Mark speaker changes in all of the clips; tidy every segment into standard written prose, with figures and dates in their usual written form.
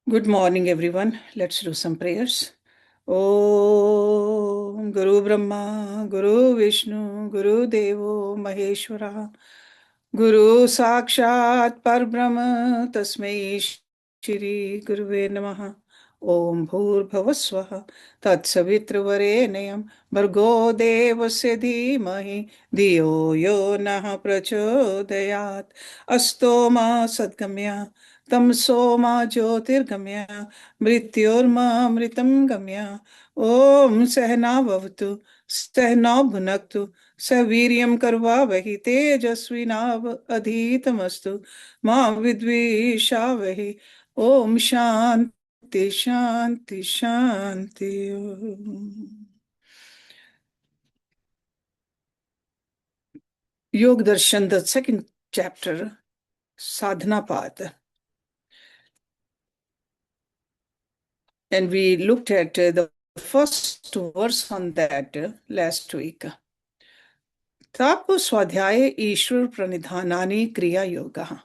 Speaker 1: Good morning, everyone. Let's do some prayers. Om Guru Brahma, Guru Vishnu, Guru Devo Maheshwara, Guru Sakshat Parbrahma, Tasmai Shri Guruve Namaha. Om Bhur Tat Savitravarenyam, Bhargo Devasya Dhimahi, Dhiyo Yo Nah Prachodayat, Astoma Sadgamya, तमसो मा ज्योतिर्गम्य मृत्योर्मामृतं गम्य ओम सहना भवतु सहनौ भुनक्तु सवीर्यं कर्वावहि तेजस्विनावधीतमस्तु मा विद्विषावहि ओम शांति शांति शांति Yog Darshan, the second chapter, Sadhana Pad. And we looked at the first verse on that last week. Tap Swadhyaya Ishwar Pranidhanani Kriya Yoga.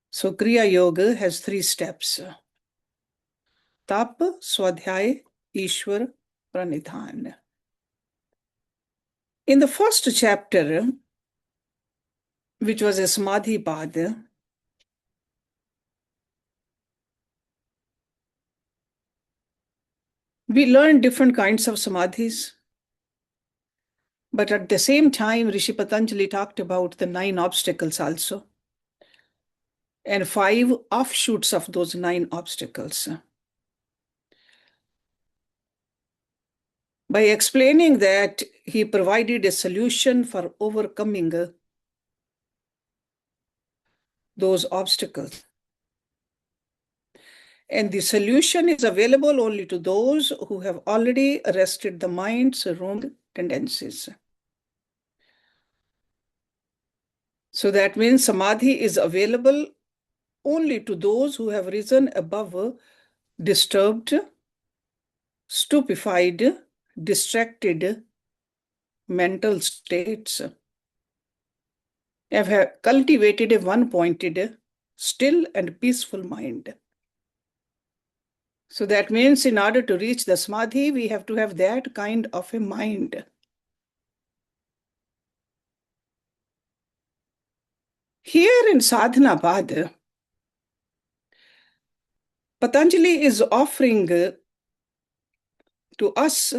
Speaker 1: So Kriya Yoga has 3 steps. Tap, Swadhyaya, Ishwar, Pranidhan. In the first chapter, which was a Samadhi Pad, we learned different kinds of Samadhis. But at the same time, Rishi Patanjali talked about the 9 obstacles also, and 5 offshoots of those 9 obstacles. By explaining that, he provided a solution for overcoming those obstacles. And the solution is available only to those who have already arrested the mind's wrong tendencies. So that means Samadhi is available only to those who have risen above disturbed, stupefied, distracted mental states, have cultivated a one-pointed, still and peaceful mind. So that means in order to reach the Samadhi, we have to have that kind of a mind. Here in Sadhana Pad, Patanjali is offering to us,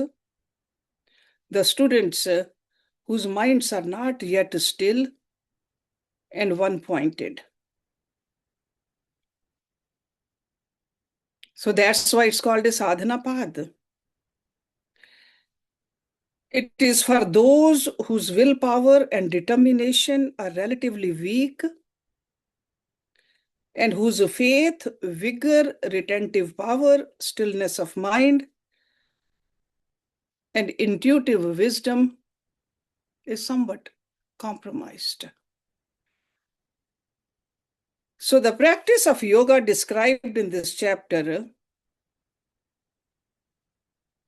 Speaker 1: the students whose minds are not yet still and one-pointed. So that's why it's called a Sadhana Pad. It is for those whose willpower and determination are relatively weak and whose faith, vigor, retentive power, stillness of mind, and intuitive wisdom is somewhat compromised. So the practice of yoga described in this chapter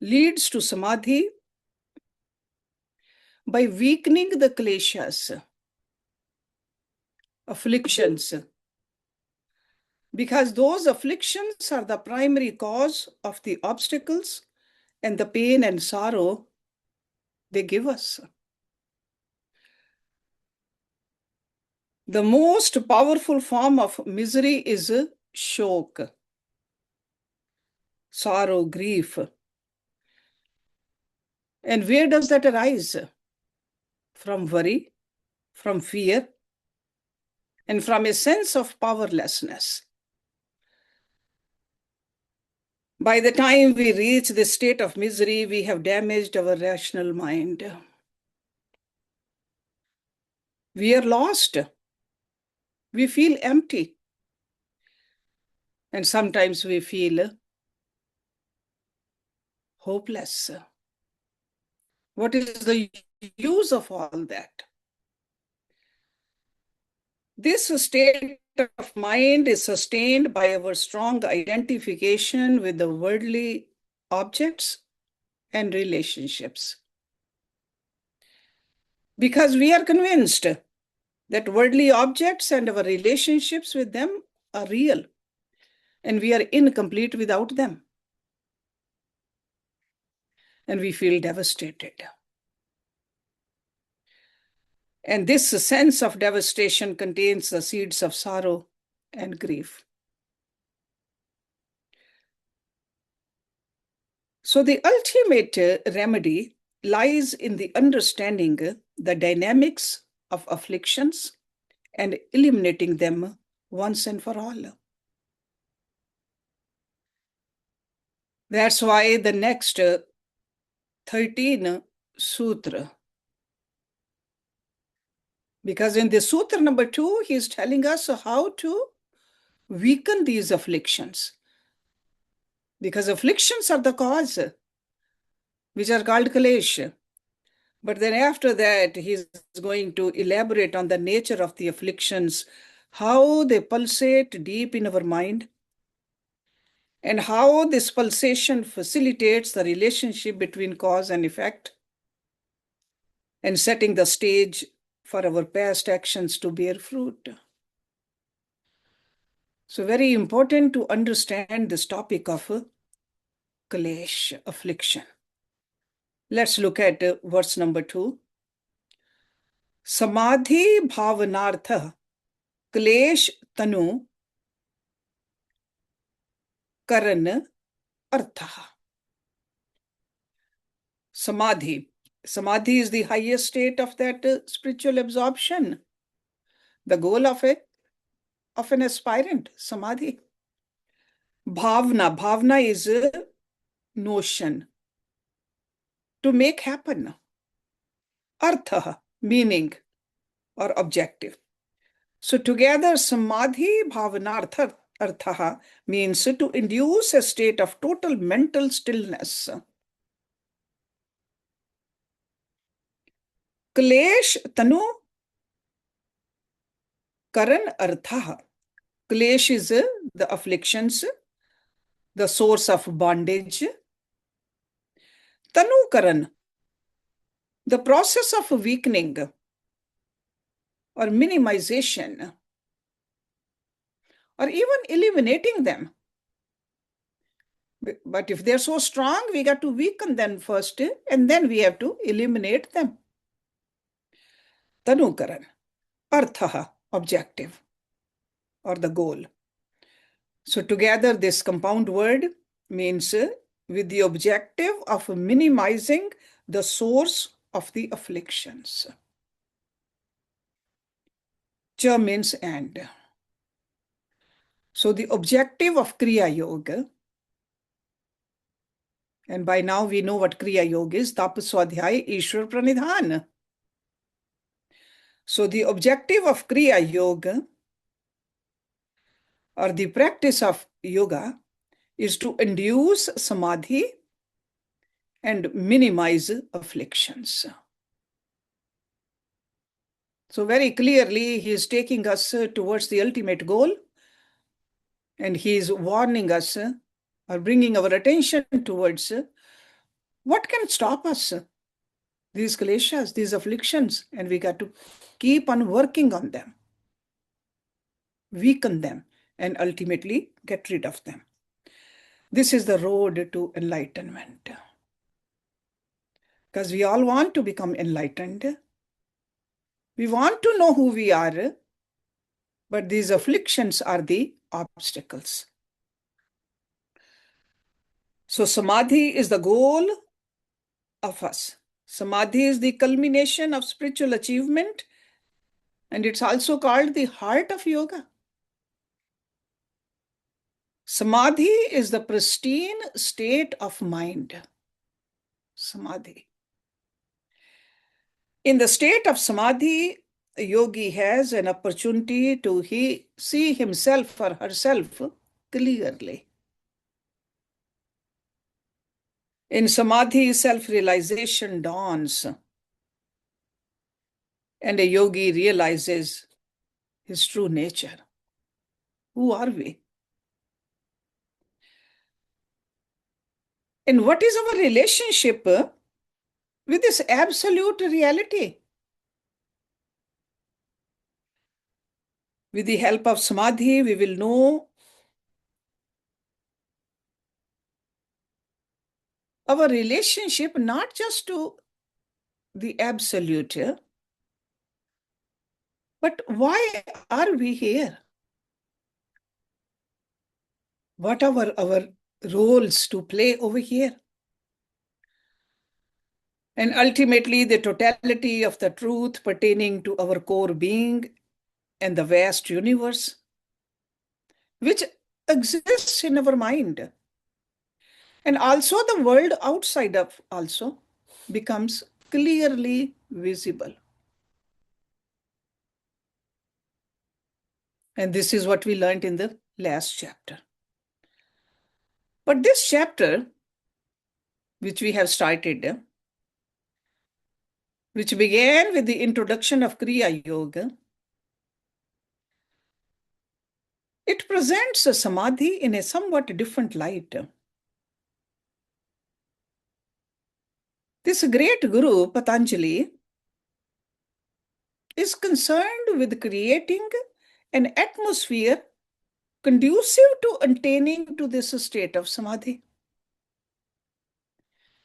Speaker 1: leads to Samadhi by weakening the kleshas, afflictions, because those afflictions are the primary cause of the obstacles and the pain and sorrow they give us. The most powerful form of misery is shok, sorrow, grief. And where does that arise? From worry, from fear, and from a sense of powerlessness. By the time we reach this state of misery, we have damaged our rational mind. We are lost. We feel empty. And sometimes we feel hopeless. What is the use of all that? This state of mind is sustained by our strong identification with the worldly objects and relationships. Because we are convinced that worldly objects and our relationships with them are real and we are incomplete without them. And we feel devastated. And this sense of devastation contains the seeds of sorrow and grief. So the ultimate remedy lies in the understanding the dynamics of afflictions and eliminating them once and for all. That's why the next 13 sutra, because in the sutra number 2, he is telling us how to weaken these afflictions. Because afflictions are the cause, which are called kalesh. But then after that, he's going to elaborate on the nature of the afflictions, how they pulsate deep in our mind, and how this pulsation facilitates the relationship between cause and effect, and setting the stage for our past actions to bear fruit. So very important to understand this topic of kalesh, affliction. Let's look at verse number 2. Samadhi bhavanartha klesh tanu karan artha. Samadhi. Samadhi is the highest state of that spiritual absorption. The goal of an aspirant, samadhi. Bhavna. Bhavna is a notion. To make happen. Artha, meaning or objective. So together, samadhi bhavanartha artha means to induce a state of total mental stillness. Klesh tanu karan artha. Klesh is the afflictions, the source of bondage. Tanu karan, the process of weakening or minimization or even eliminating them. But if they're so strong, we got to weaken them first, and then we have to eliminate them. Tanukaran, artha, objective, or the goal. So together, this compound word means with the objective of minimizing the source of the afflictions. Cha means and. So the objective of Kriya Yoga, and by now we know what Kriya Yoga is, Tap Swadhyay Ishwar Pranidhan. So the objective of Kriya Yoga or the practice of yoga is to induce samadhi and minimize afflictions. So very clearly, he is taking us towards the ultimate goal, and he is warning us or bringing our attention towards what can stop us, these kleshas, these afflictions, and we got to keep on working on them, weaken them, and ultimately get rid of them. This is the road to enlightenment. Because we all want to become enlightened. We want to know who we are, but these afflictions are the obstacles. So samadhi is the goal of us. Samadhi is the culmination of spiritual achievement, and it's also called the heart of yoga. Samadhi is the pristine state of mind. Samadhi. In the state of samadhi, a yogi has an opportunity to see himself or herself clearly. In samadhi, self-realization dawns, and a yogi realizes his true nature. Who are we? And what is our relationship with this absolute reality? With the help of samadhi, we will know our relationship not just to the absolute, but why are we here? What are our roles to play over here? And ultimately, the totality of the truth pertaining to our core being and the vast universe, which exists in our mind. And also the world outside of also becomes clearly visible. And this is what we learned in the last chapter. But this chapter, which we have started, which began with the introduction of Kriya Yoga, it presents a samadhi in a somewhat different light. This great guru, Patanjali, is concerned with creating an atmosphere conducive to attaining to this state of samadhi.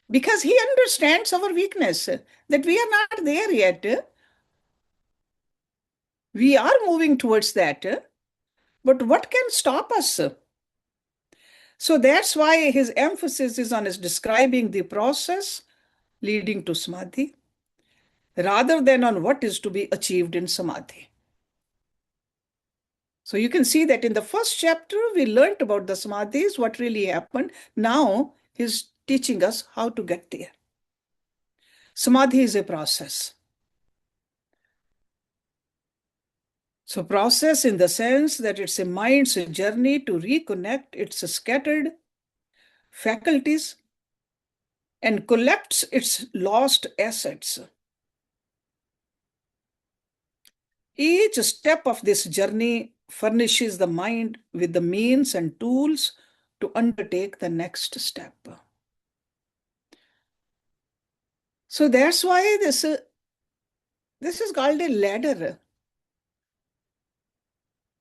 Speaker 1: Because he understands our weakness, that we are not there yet. We are moving towards that, but what can stop us? So that's why his emphasis is on describing the process leading to samadhi, rather than on what is to be achieved in samadhi. So you can see that in the first chapter, we learned about the samadhis, what really happened. Now he's teaching us how to get there. Samadhi is a process. So process in the sense that it's a mind's journey to reconnect its scattered faculties and collects its lost assets. Each step of this journey furnishes the mind with the means and tools to undertake the next step. So that's why this is called a ladder.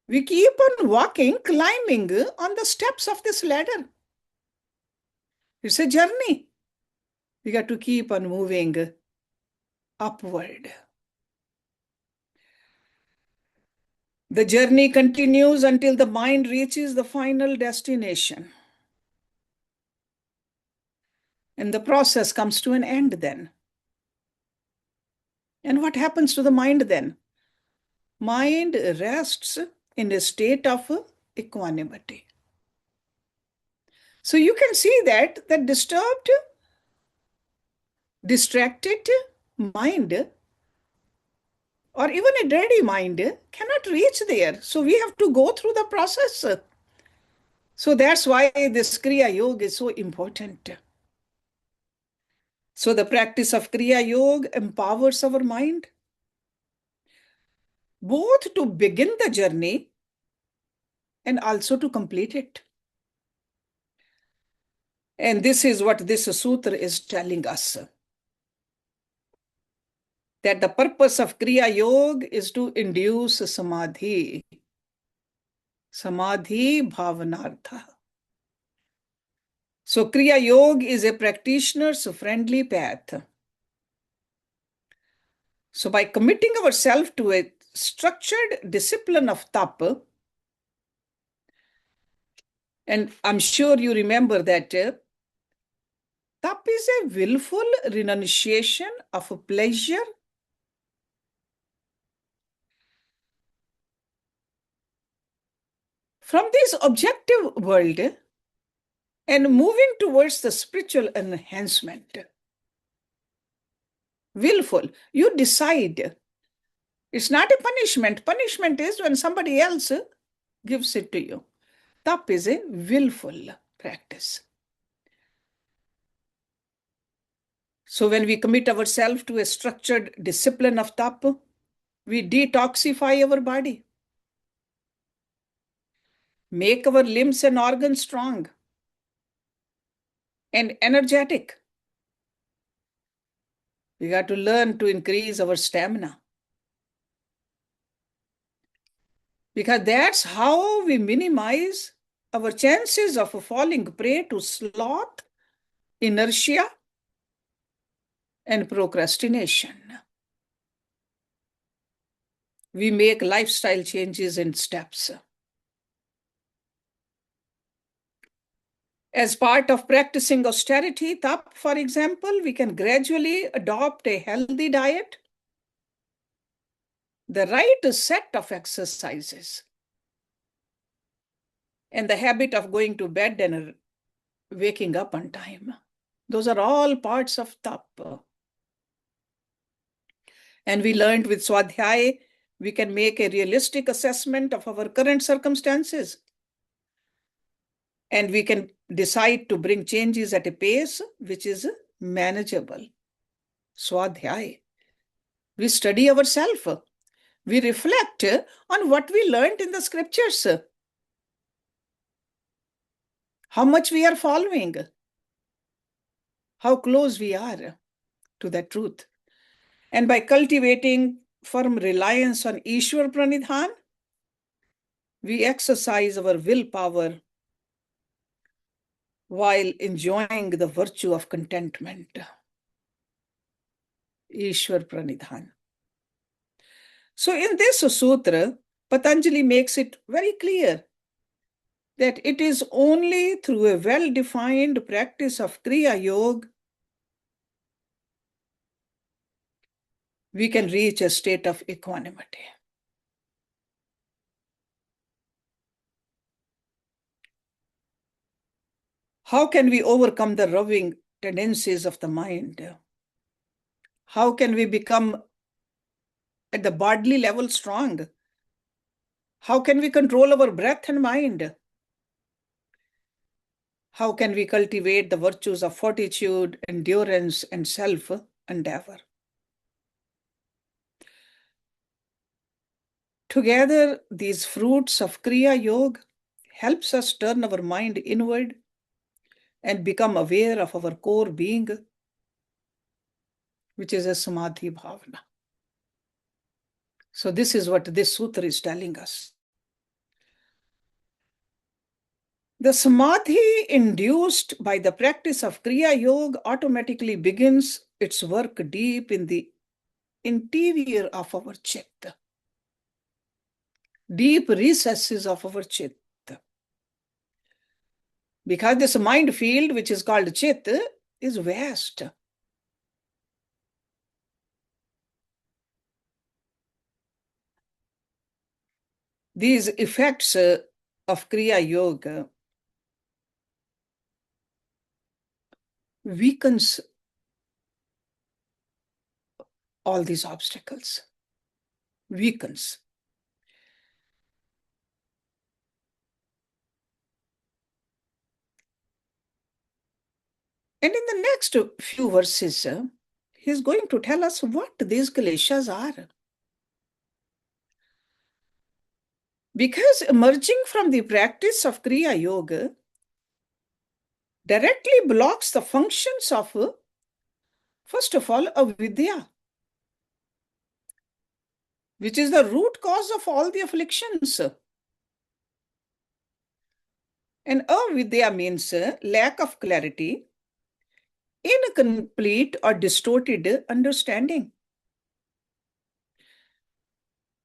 Speaker 1: We keep on walking, climbing on the steps of this ladder. It's a journey. We got to keep on moving upward. The journey continues until the mind reaches the final destination. And the process comes to an end then. And what happens to the mind then? Mind rests in a state of equanimity. So you can see that the disturbed, distracted mind, or even a dirty mind, cannot reach there. So we have to go through the process. So that's why this Kriya Yoga is so important. So the practice of Kriya Yoga empowers our mind both to begin the journey and also to complete it. And this is what this sutra is telling us. That the purpose of Kriya Yoga is to induce samadhi. Samadhi bhavanartha. So Kriya Yoga is a practitioner's friendly path. So by committing ourselves to a structured discipline of tapa, and I'm sure you remember that tap is a willful renunciation of pleasure from this objective world and moving towards the spiritual enhancement. Willful. You decide. It's not a punishment. Punishment is when somebody else gives it to you. Tap is a willful practice. So when we commit ourselves to a structured discipline of tap, we detoxify our body, make our limbs and organs strong and energetic. We got to learn to increase our stamina. Because that's how we minimize our chances of falling prey to sloth inertia, and procrastination. We make lifestyle changes in steps. As part of practicing austerity, tap, for example, we can gradually adopt a healthy diet, the right set of exercises, and the habit of going to bed and waking up on time. Those are all parts of tap. And we learned with Swadhyay, we can make a realistic assessment of our current circumstances. And we can decide to bring changes at a pace which is manageable. Swadhyay. We study ourselves. We reflect on what we learned in the scriptures. How much we are following. How close we are to that truth. And by cultivating firm reliance on Ishwar Pranidhan, we exercise our willpower while enjoying the virtue of contentment. Ishwar Pranidhan. So in this sutra, Patanjali makes it very clear that it is only through a well-defined practice of Kriya Yoga we can reach a state of equanimity. How can we overcome the roving tendencies of the mind? How can we become at the bodily level strong? How can we control our breath and mind? How can we cultivate the virtues of fortitude, endurance, and self-endeavor? Together, these fruits of Kriya Yoga helps us turn our mind inward and become aware of our core being, which is a Samadhi Bhavana. So this is what this sutra is telling us. The Samadhi induced by the practice of Kriya Yoga automatically begins its work deep in the interior of our chitta, deep recesses of our chitta. Because this mind field, which is called chitta, is vast. These effects of Kriya Yoga weakens all these obstacles, weakens. And in the next few verses, he's going to tell us what these kleshas are. Because emerging from the practice of Kriya Yoga directly blocks the functions of, first of all, avidya, which is the root cause of all the afflictions. And avidya means lack of clarity, incomplete or distorted understanding.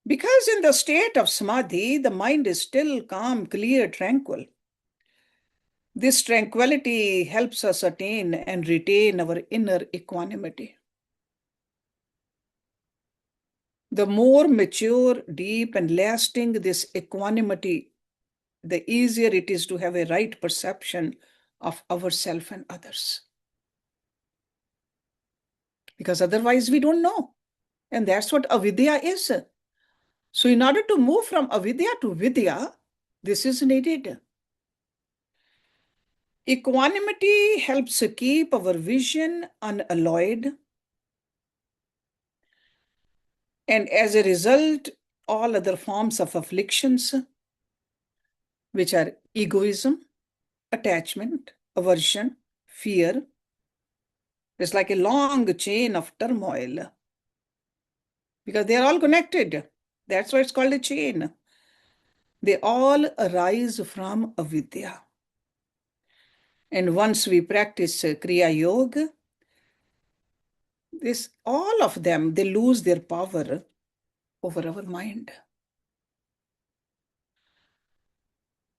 Speaker 1: Because in the state of samadhi, the mind is still calm, clear, tranquil. This tranquility helps us attain and retain our inner equanimity. The more mature, deep, and lasting this equanimity, the easier it is to have a right perception of ourselves and others. Because otherwise we don't know. And that's what avidya is. So in order to move from avidya to vidya, this is needed. Equanimity helps keep our vision unalloyed. And as a result, all other forms of afflictions, which are egoism, attachment, aversion, fear, it's like a long chain of turmoil. Because they are all connected. That's why it's called a chain. They all arise from avidya. And once we practice Kriya Yoga, all of them, they lose their power over our mind.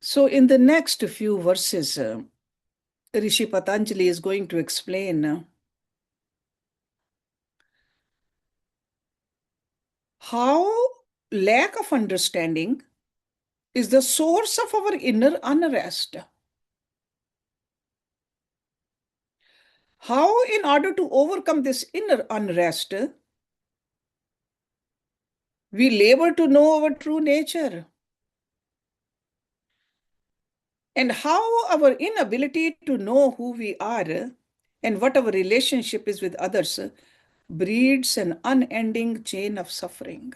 Speaker 1: So in the next few verses, Rishi Patanjali is going to explain how lack of understanding is the source of our inner unrest. How, in order to overcome this inner unrest, we labor to know our true nature. And how our inability to know who we are and what our relationship is with others breeds an unending chain of suffering.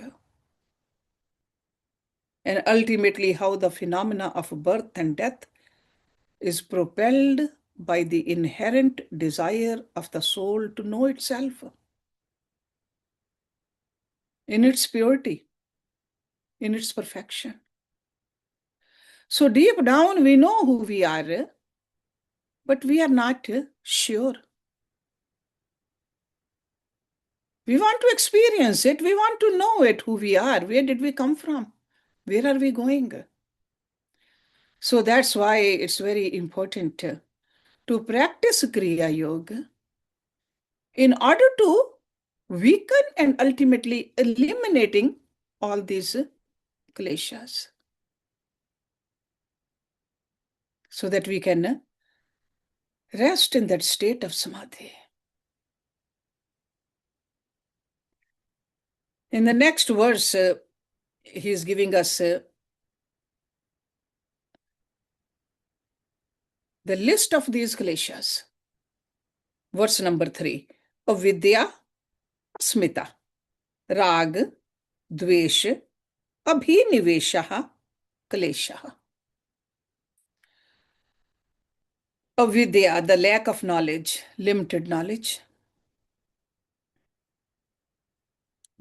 Speaker 1: And ultimately, how the phenomena of birth and death is propelled by the inherent desire of the soul to know itself in its purity, in its perfection. So deep down, we know who we are, but we are not sure. We want to experience it. We want to know it, who we are. Where did we come from? Where are we going? So that's why it's very important to practice Kriya Yoga in order to weaken and ultimately eliminating all these kleshas, so that we can rest in that state of samadhi. In the next verse, he is giving us the list of these kleshas. Verse number 3. Avidya, smita, rag, dvesh, abhiniveshaha, kleshaha. Avidya, the lack of knowledge, limited knowledge.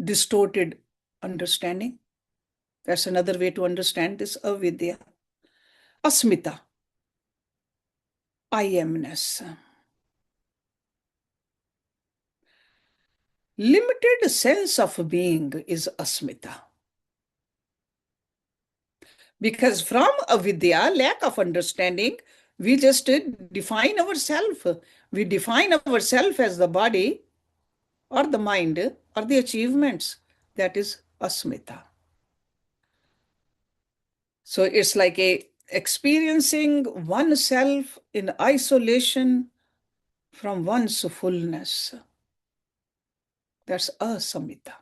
Speaker 1: Distorted understanding. That's another way to understand this avidya. Asmita, I amness. Limited sense of being is asmita. Because from avidya, lack of understanding, we just define ourselves. We define ourselves as the body or the mind or the achievements. That is asmita. So it's like experiencing oneself in isolation from one's fullness. That's asamita.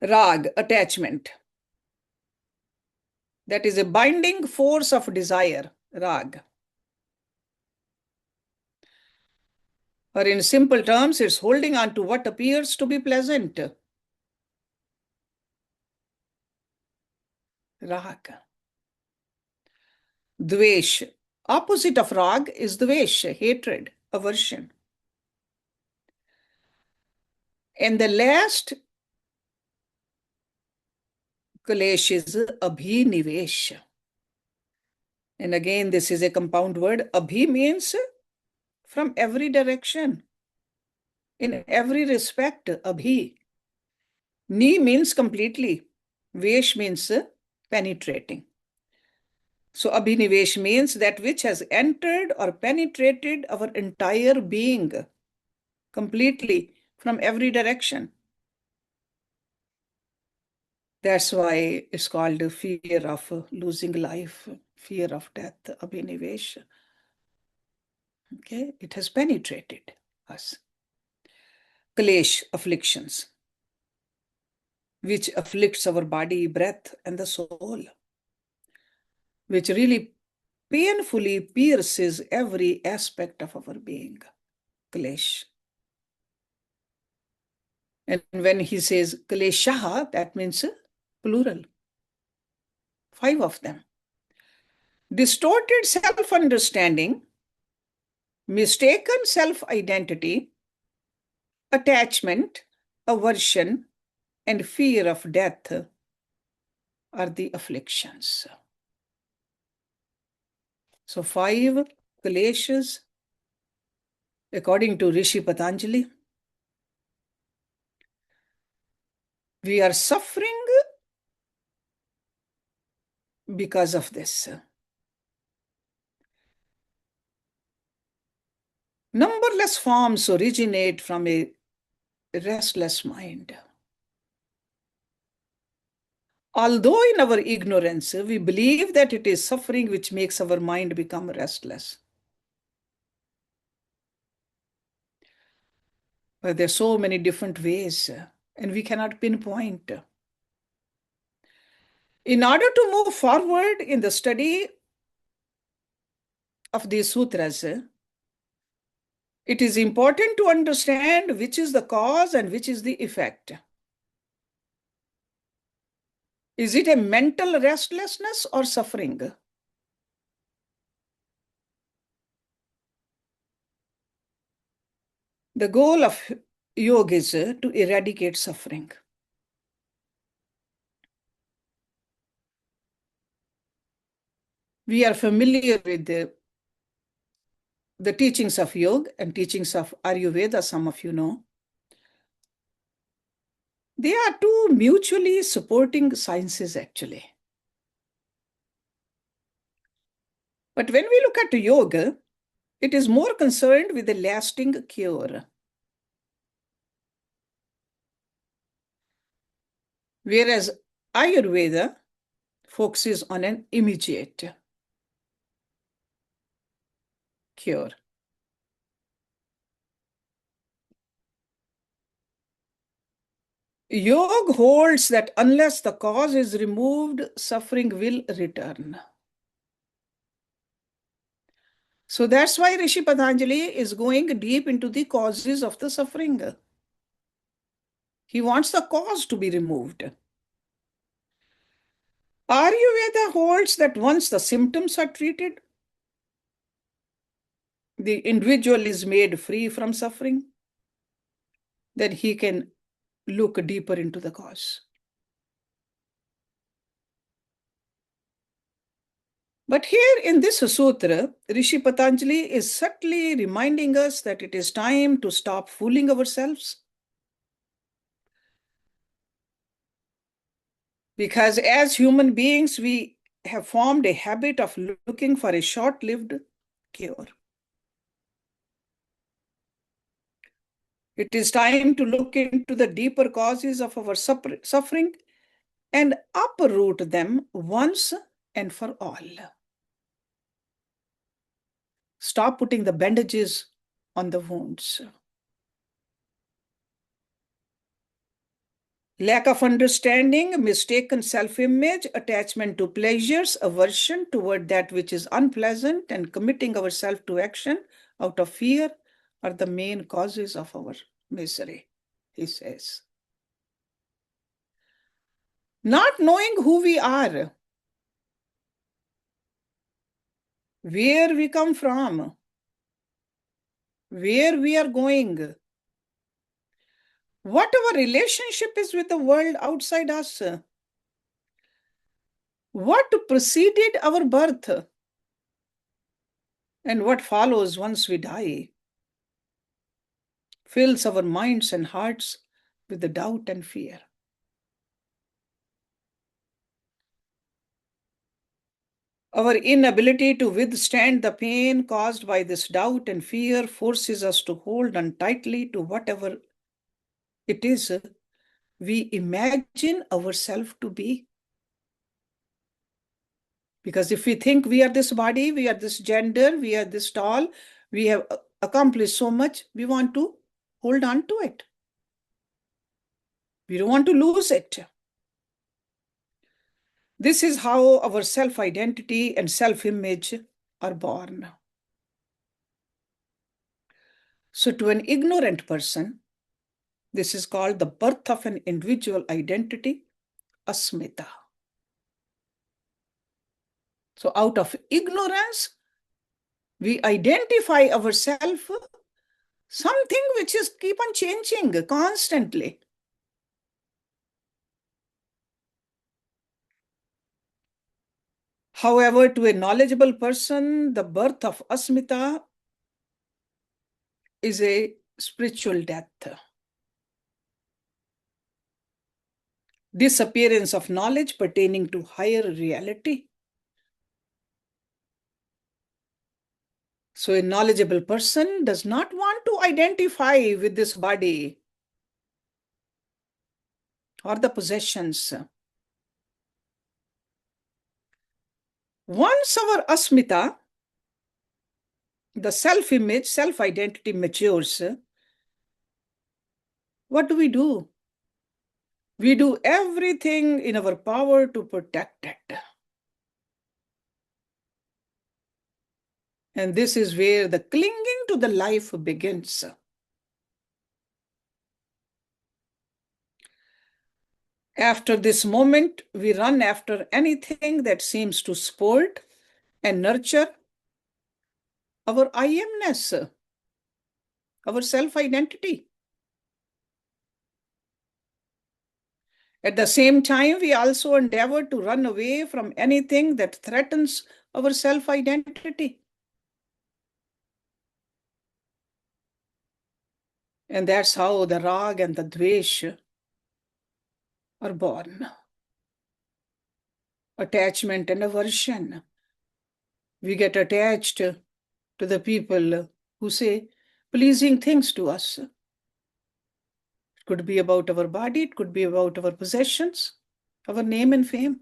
Speaker 1: Rag, attachment. That is a binding force of desire, rag. Or in simple terms, it's holding on to what appears to be pleasant. Rag. Dvesh. Opposite of rag is dvesh, hatred, aversion. And the last kalesh is abhinivesh. And again, this is a compound word. Abhi means from every direction, in every respect, abhi. Ni means completely. Vesh means penetrating. So abhinivesh means that which has entered or penetrated our entire being completely from every direction. That's why it's called fear of losing life, fear of death, abhinivesh. Okay, it has penetrated us. Klesh, afflictions, which afflicts our body, breath, and the soul, which really painfully pierces every aspect of our being. Klesh. And when he says kleshaha, that means plural. 5 of them. Distorted self-understanding, mistaken self-identity, attachment, aversion, and fear of death are the afflictions. So 5 kleshas, according to Rishi Patanjali, we are suffering because of this. Numberless forms originate from a restless mind. Although in our ignorance, we believe that it is suffering which makes our mind become restless. But there are so many different ways, and we cannot pinpoint. In order to move forward in the study of these sutras, it is important to understand which is the cause and which is the effect. Is it a mental restlessness or suffering? The goal of yoga is to eradicate suffering. We are familiar with the teachings of yoga and teachings of Ayurveda, some of you know. They are two mutually supporting sciences, actually. But when we look at yoga, it is more concerned with the lasting cure. Whereas Ayurveda focuses on an immediate cure. Yoga holds that unless the cause is removed, suffering will return. So that's why Rishi Patanjali is going deep into the causes of the suffering. He wants the cause to be removed. Ayurveda holds that once the symptoms are treated, the individual is made free from suffering, then he can look deeper into the cause. But here in this sutra, Rishi Patanjali is subtly reminding us that it is time to stop fooling ourselves. Because as human beings, we have formed a habit of looking for a short-lived cure. It is time to look into the deeper causes of our suffering and uproot them once and for all. Stop putting the bandages on the wounds. Lack of understanding, mistaken self-image, attachment to pleasures, aversion toward that which is unpleasant, and committing ourselves to action out of fear are the main causes of our misery, he says. Not knowing who we are, where we come from, where we are going, what our relationship is with the world outside us, what preceded our birth, and what follows once we die, fills our minds and hearts with the doubt and fear. Our inability to withstand the pain caused by this doubt and fear forces us to hold on tightly to whatever it is we imagine ourselves to be. Because if we think we are this body, we are this gender, we are this tall, we have accomplished so much, we want to hold on to it. We don't want to lose it. This is how our self-identity and self-image are born. So to an ignorant person, this is called the birth of an individual identity, asmita. So out of ignorance, we identify ourselves something which is keep on changing constantly. However, to a knowledgeable person, the birth of asmita is a spiritual death. Disappearance of knowledge pertaining to higher reality. So a knowledgeable person does not want to identify with this body or the possessions. Once our asmita, the self-image, self-identity matures, what do? We do everything in our power to protect it. And this is where the clinging to the life begins. After this moment, we run after anything that seems to support and nurture our I amness, our self-identity. At the same time, we also endeavor to run away from anything that threatens our self-identity. And that's how the rag and the dvesh are born. Attachment and aversion. We get attached to the people who say pleasing things to us. It could be about our body, it could be about our possessions, our name and fame.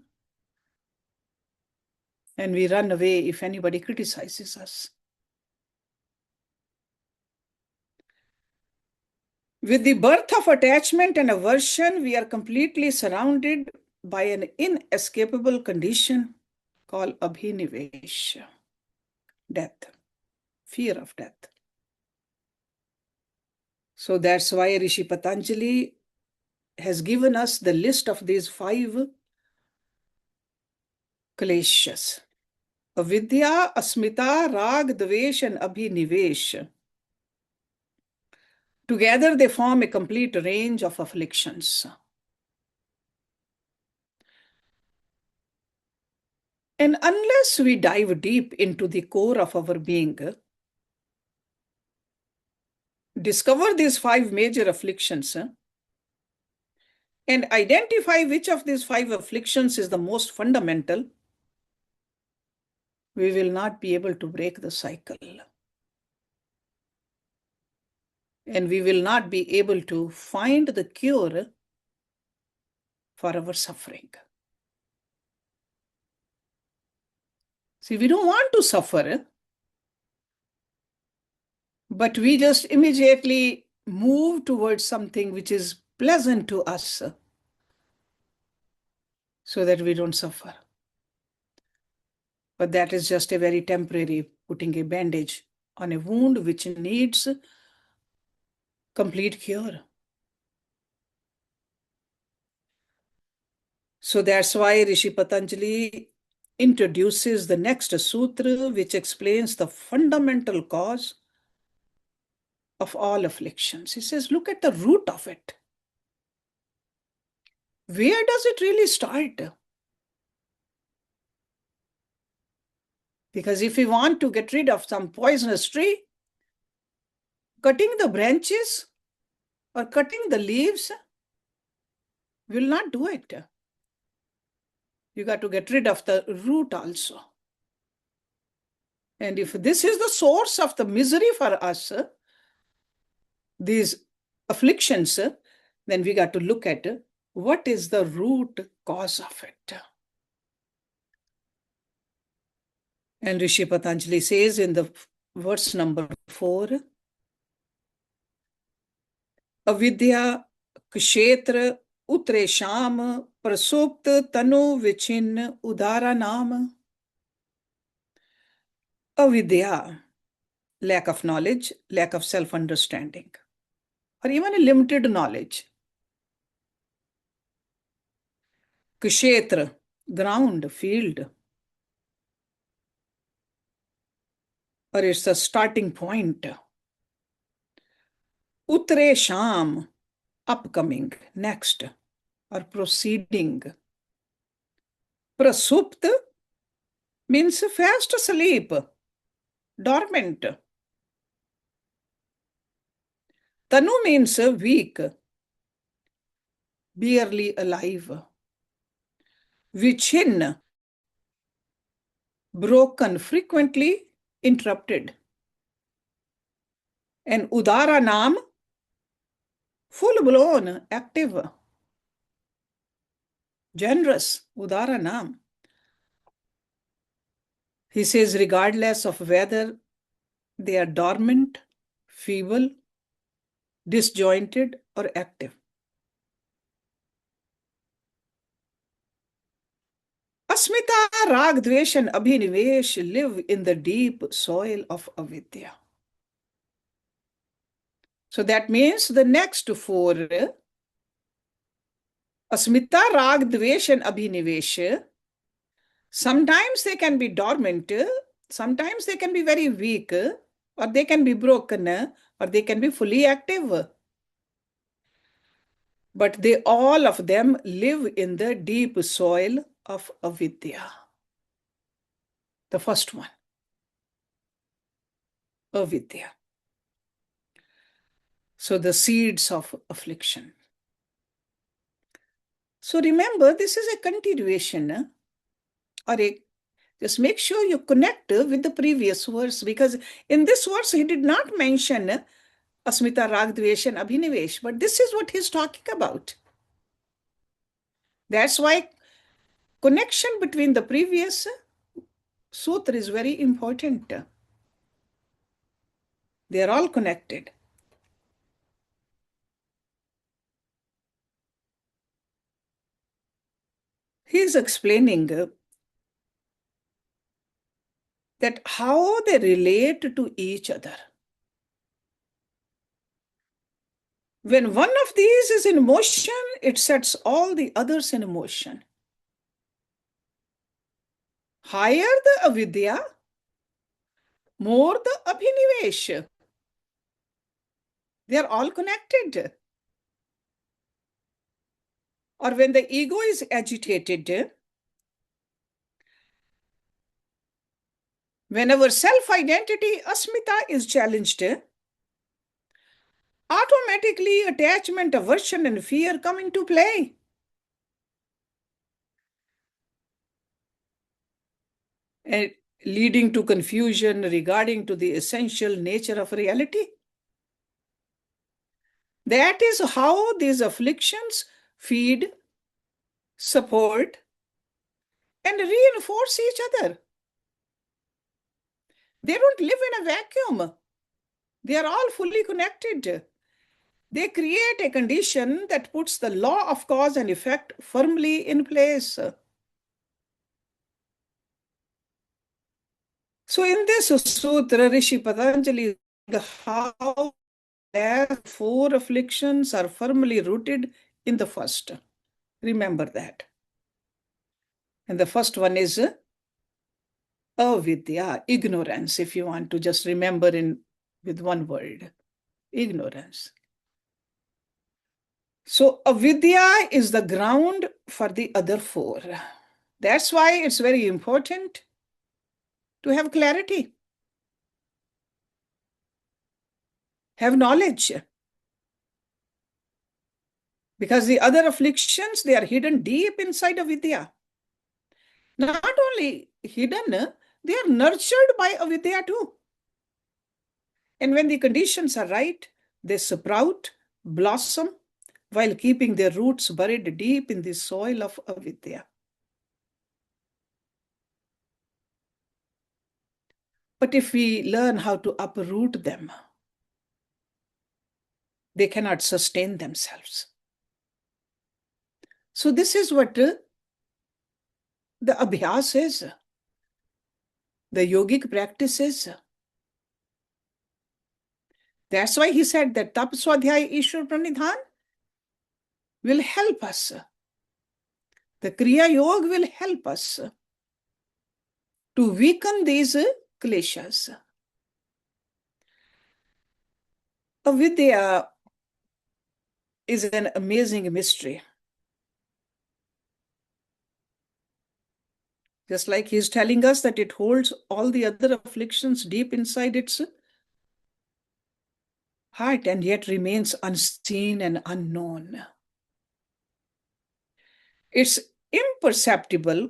Speaker 1: And we run away if anybody criticizes us. With the birth of attachment and aversion, we are completely surrounded by an inescapable condition called abhinivesh, death, fear of death. So that's why Rishi Patanjali has given us the list of these 5 kleshas. Avidya, asmita, rag, dvesh, and abhinivesh. Together they form a complete range of afflictions. And unless we dive deep into the core of our being, discover these 5 major afflictions, and identify which of these 5 afflictions is the most fundamental, we will not be able to break the cycle. And we will not be able to find the cure for our suffering. See, we don't want to suffer, but we just immediately move towards something which is pleasant to us so that we don't suffer. But that is just a very temporary putting a bandage on a wound which needs complete cure. So that's why Rishi Patanjali introduces the next sutra, which explains the fundamental cause of all afflictions. He says, look at the root of it. Where does it really start? Because if we want to get rid of some poisonous tree, cutting the branches or cutting the leaves will not do it. You got to get rid of the root also. And if this is the source of the misery for us, these afflictions, then we got to look at what is the root cause of it. And Rishi Patanjali says in the verse number 4, avidya kshetra utresham prasupt tanu vichin udara nam. Avidya, lack of knowledge, lack of self-understanding, or even a limited knowledge. Kshetra, ground, field, or it's a starting point. Utresham, upcoming, next, or proceeding. Prasupt, means fast asleep, dormant. Tanu means weak, barely alive. Vichin, broken, frequently interrupted. And Udara Nam, full blown, active, generous, Udara Nam. He says, regardless of whether they are dormant, feeble, disjointed, or active. Asmita, Rag, Dvesh, and Abhinivesh live in the deep soil of avidya. So that means the next four, Asmita, Rag, Dvesh, and Abhinivesh, sometimes they can be dormant, sometimes they can be very weak, or they can be broken, or they can be fully active. But they all of them live in the deep soil of avidya. The first one, avidya. So the seeds of affliction. So remember, this is a continuation, just make sure you connect with the previous verse, because in this verse he did not mention Asmita, Rag, Dvesh, and Abhinivesh, but this is what he's talking about. That's why connection between the previous sutra is very important. They are all connected. He is explaining that how they relate to each other. When one of these is in motion, it sets all the others in motion. Higher the avidya, more the abhinivesh. They are all connected. Or when the ego is agitated, whenever self-identity, asmita, is challenged, automatically attachment, aversion, and fear come into play. And leading to confusion regarding to the essential nature of reality. That is how these afflictions feed, support, and reinforce each other. They don't live in a vacuum. They are all fully connected. They create a condition that puts the law of cause and effect firmly in place. So in this sutra, Rishi Patanjali, how their four afflictions are firmly rooted in the first. Remember that. And the first one is avidya, ignorance, if you want to just remember with one word, ignorance. So avidya is the ground for the other four. That's why it's very important to have clarity, have knowledge. Because the other afflictions, they are hidden deep inside avidya. Not only hidden, they are nurtured by avidya too. And when the conditions are right, they sprout, blossom, while keeping their roots buried deep in the soil of avidya. But if we learn how to uproot them, they cannot sustain themselves. So this is what the abhyas is, the yogic practice is. That's why he said that Tap Swadhyay Ishwar Pranidhan will help us. The Kriya Yoga will help us to weaken these kleshas. Avidya is an amazing mystery. Just like he's telling us that it holds all the other afflictions deep inside its heart and yet remains unseen and unknown. Its imperceptible,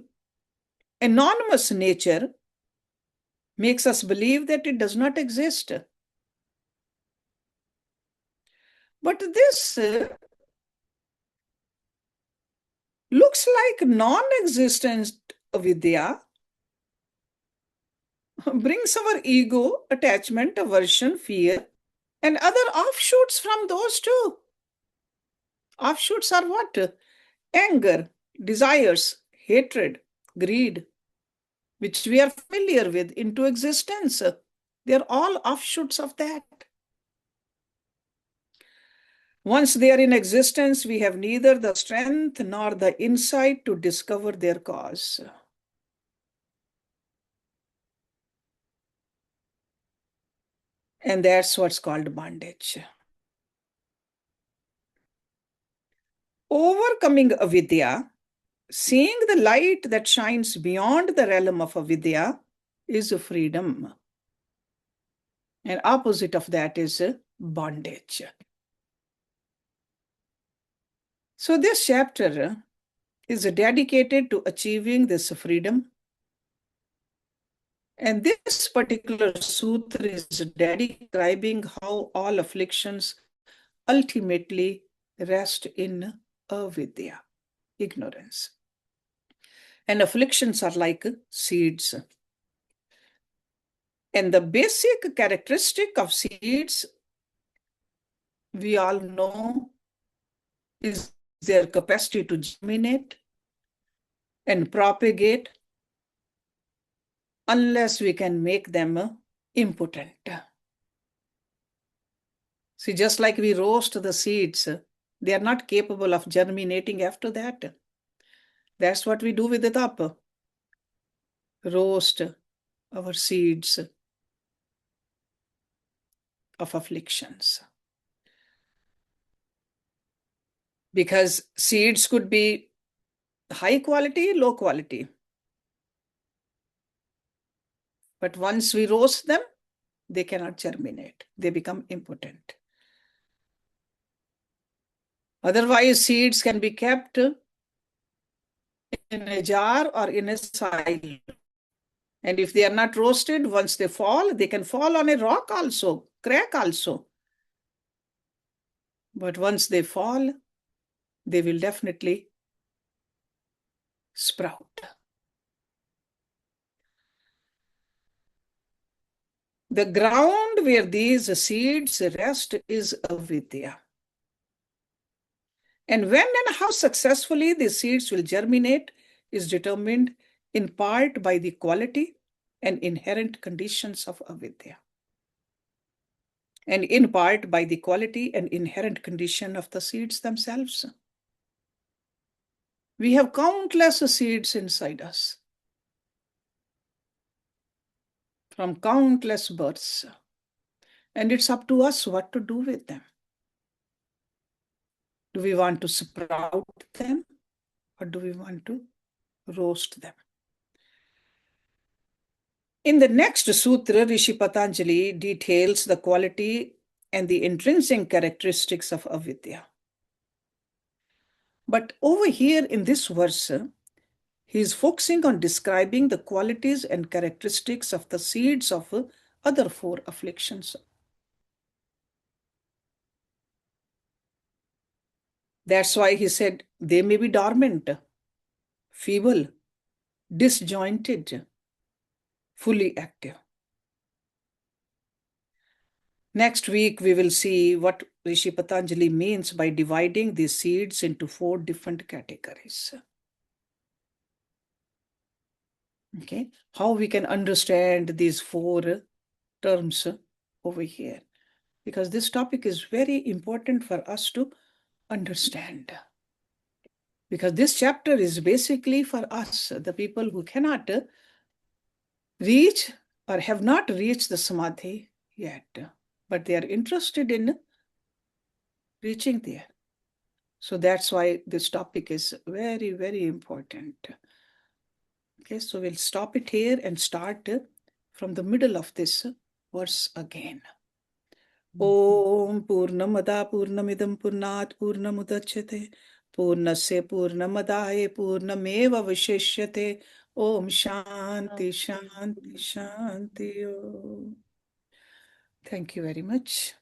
Speaker 1: anonymous nature makes us believe that it does not exist. But this looks like non-existent avidya brings our ego, attachment, aversion, fear, and other offshoots from those too. Offshoots are what? Anger, desires, hatred, greed, which we are familiar with, into existence. They are all offshoots of that. Once they are in existence, we have neither the strength nor the insight to discover their cause. And that's what's called bondage. Overcoming avidya, seeing the light that shines beyond the realm of avidya, is freedom. And opposite of that is bondage. So this chapter is dedicated to achieving this freedom. And this particular sutra is describing how all afflictions ultimately rest in avidya, ignorance. And afflictions are like seeds. And the basic characteristic of seeds, we all know, is their capacity to germinate and propagate unless we can make them impotent. See, just like we roast the seeds, they are not capable of germinating after that. That's what we do with the tapa. Roast our seeds of afflictions. Because seeds could be high quality, low quality. But once we roast them, they cannot germinate. They become impotent. Otherwise, seeds can be kept in a jar or in a soil. And if they are not roasted, once they fall, they can fall on a rock also, crack also. But once they fall, they will definitely sprout. The ground where these seeds rest is avidya. And when and how successfully the seeds will germinate is determined in part by the quality and inherent conditions of avidya, and in part by the quality and inherent condition of the seeds themselves. We have countless seeds inside us from countless births, and it's up to us what to do with them. Do we want to sprout them or do we want to roast them? In the next sutra, Rishi Patanjali details the quality and the intrinsic characteristics of avidya. But over here in this verse, he is focusing on describing the qualities and characteristics of the seeds of other four afflictions. That's why he said they may be dormant, feeble, disjointed, fully active. Next week, we will see what Rishi Patanjali means by dividing these seeds into four different categories. Okay, how we can understand these four terms over here, because this topic is very important for us to understand. Because this chapter is basically for us, the people who cannot reach or have not reached the samadhi yet, but they are interested in reaching there. So that's why this topic is very, very important. Okay, so we'll stop it here and start from the middle of this verse again. Om Purnamada Purnamidam Purnat Purnamudachyate Purnasya Purnamadaye Purnameva Vishishyate. Om Shanti Shanti Shanti Om. Thank you very much.